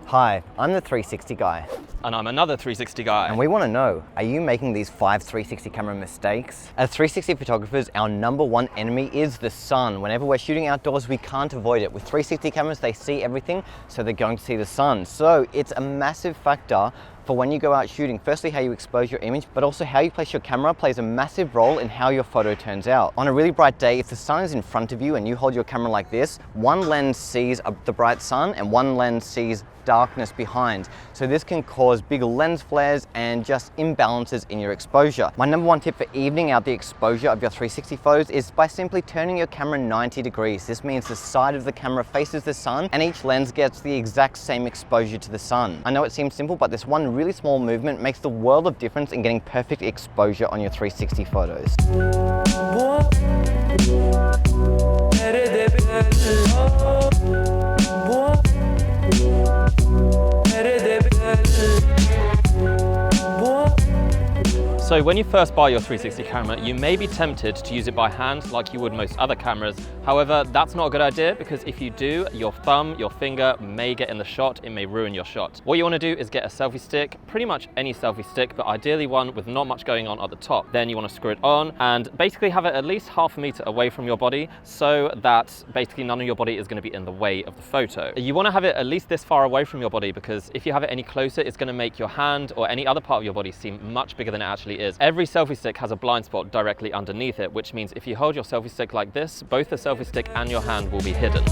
Hi, I'm the 360 guy. And I'm another 360 guy. And we want to know, are you making these 5 360 camera mistakes? As 360 photographers, our #1 enemy is the sun. Whenever we're shooting outdoors, we can't avoid it. With 360 cameras, they see everything, so they're going to see the sun. So it's a massive factor for when you go out shooting. Firstly, how you expose your image, but also how you place your camera plays a massive role in how your photo turns out. On a really bright day, if the sun is in front of you and you hold your camera like this, one lens sees the bright sun and one lens sees darkness behind. So this can cause bigger lens flares and just imbalances in your exposure. My #1 tip for evening out the exposure of your 360 photos is by simply turning your camera 90 degrees. This means the side of the camera faces the sun and each lens gets the exact same exposure to the sun. I know it seems simple, but this one really small movement makes the world of difference in getting perfect exposure on your 360 photos. So when you first buy your 360 camera, you may be tempted to use it by hand like you would most other cameras. However, that's not a good idea because if you do, your thumb, your finger may get in the shot, it may ruin your shot. What you want to do is get a selfie stick, pretty much any selfie stick, but ideally one with not much going on at the top. Then you want to screw it on and basically have it at least half a meter away from your body so that basically none of your body is going to be in the way of the photo. You want to have it at least this far away from your body because if you have it any closer, it's going to make your hand or any other part of your body seem much bigger than it actually is. Every selfie stick has a blind spot directly underneath it, which means if you hold your selfie stick like this, both the selfie stick and your hand will be hidden.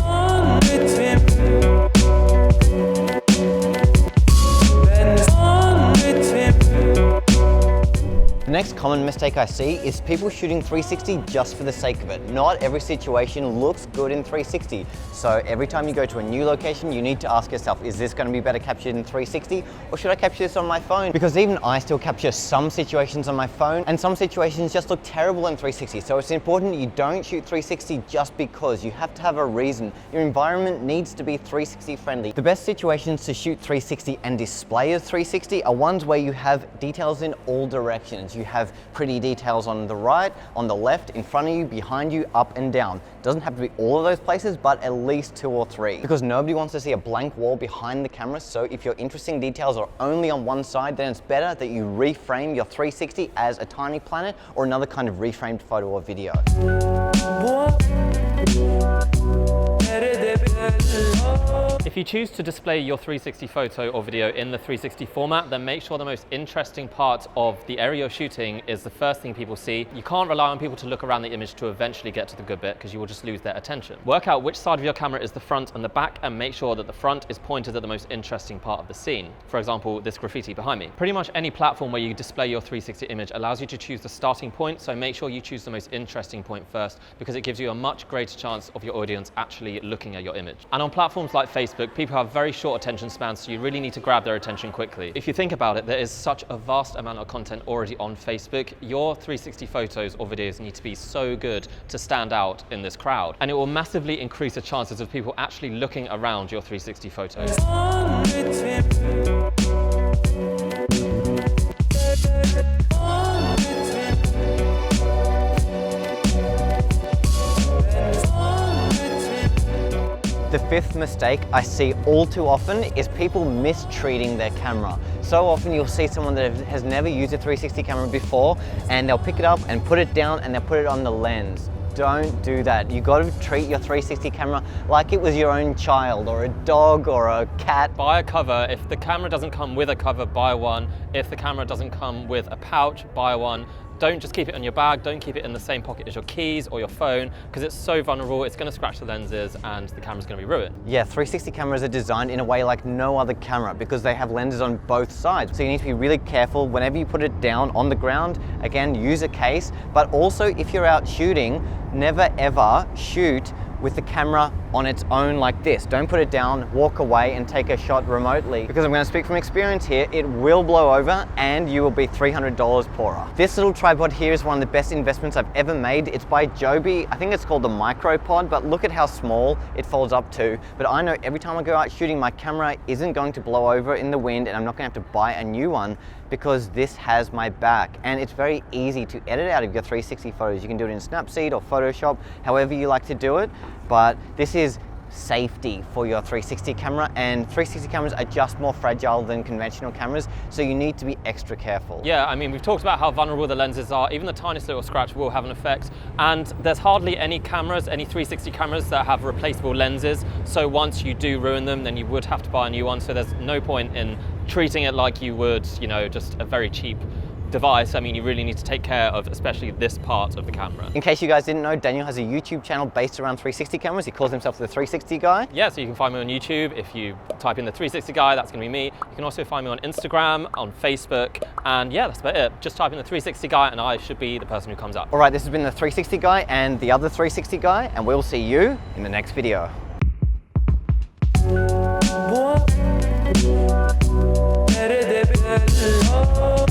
The next common mistake I see is people shooting 360 just for the sake of it. Not every situation looks good in 360. So every time you go to a new location, you need to ask yourself, is this going to be better captured in 360 or should I capture this on my phone? Because even I still capture some situations on my phone and some situations just look terrible in 360. So it's important you don't shoot 360 just because. You have to have a reason. Your environment needs to be 360 friendly. The best situations to shoot 360 and display as 360 are ones where you have details in all directions. You have pretty details on the right, on the left, in front of you, behind you, up and down. Doesn't have to be all of those places, but at least 2 or 3. Because nobody wants to see a blank wall behind the camera, so if your interesting details are only on one side, then it's better that you reframe your 360 as a tiny planet or another kind of reframed photo or video. If you choose to display your 360 photo or video in the 360 format, then make sure the most interesting part of the area you're shooting is the first thing people see. You can't rely on people to look around the image to eventually get to the good bit because you will just lose their attention. Work out which side of your camera is the front and the back and make sure that the front is pointed at the most interesting part of the scene. For example, this graffiti behind me. Pretty much any platform where you display your 360 image allows you to choose the starting point, so make sure you choose the most interesting point first because it gives you a much greater chance of your audience actually looking at your image. And on platforms like Facebook, people have very short attention spans, so you really need to grab their attention quickly. If you think about it, there is such a vast amount of content already on Facebook. Your 360 photos or videos need to be so good to stand out in this crowd, and it will massively increase the chances of people actually looking around your 360 photos. The 5th mistake I see all too often is people mistreating their camera. So often you'll see someone that has never used a 360 camera before and they'll pick it up and put it down and they'll put it on the lens. Don't do that. You got to treat your 360 camera like it was your own child or a dog or a cat. Buy a cover. If the camera doesn't come with a cover, buy one. If the camera doesn't come with a pouch, buy one. Don't just keep it in your bag, don't keep it in the same pocket as your keys or your phone because it's so vulnerable, it's going to scratch the lenses and the camera's going to be ruined. Yeah, 360 cameras are designed in a way like no other camera because they have lenses on both sides. So you need to be really careful whenever you put it down on the ground. Again, use a case, but also if you're out shooting, never ever shoot with the camera on its own like this. Don't put it down, walk away and take a shot remotely because I'm going to speak from experience here, it will blow over and you will be $300 poorer. This little tripod here is one of the best investments I've ever made. It's by Joby. I think it's called the Micropod, but look at how small it folds up to. But I know every time I go out shooting, my camera isn't going to blow over in the wind and I'm not going to have to buy a new one because this has my back. And it's very easy to edit out of your 360 photos. You can do it in Snapseed or Photoshop, however you like to do it. But this is safety for your 360 camera, and 360 cameras are just more fragile than conventional cameras, so you need to be extra careful. Yeah, I mean, we've talked about how vulnerable the lenses are. Even the tiniest little scratch will have an effect, and there's hardly any cameras, any 360 cameras that have replaceable lenses, so once you do ruin them, then you would have to buy a new one, so there's no point in treating it like you would, you know, just a very cheap device. I mean, you really need to take care of especially this part of the camera. In case you guys didn't know, Daniel has a YouTube channel based around 360 cameras. He calls himself the 360 guy. Yeah, so you can find me on YouTube. If you type in the 360 guy, that's gonna be me. You can also find me on Instagram, on Facebook, and yeah, that's about it. Just type in the 360 guy and I should be the person who comes up. All right, this has been the 360 guy and the other 360 guy, and we'll see you in the next video. Nerede bir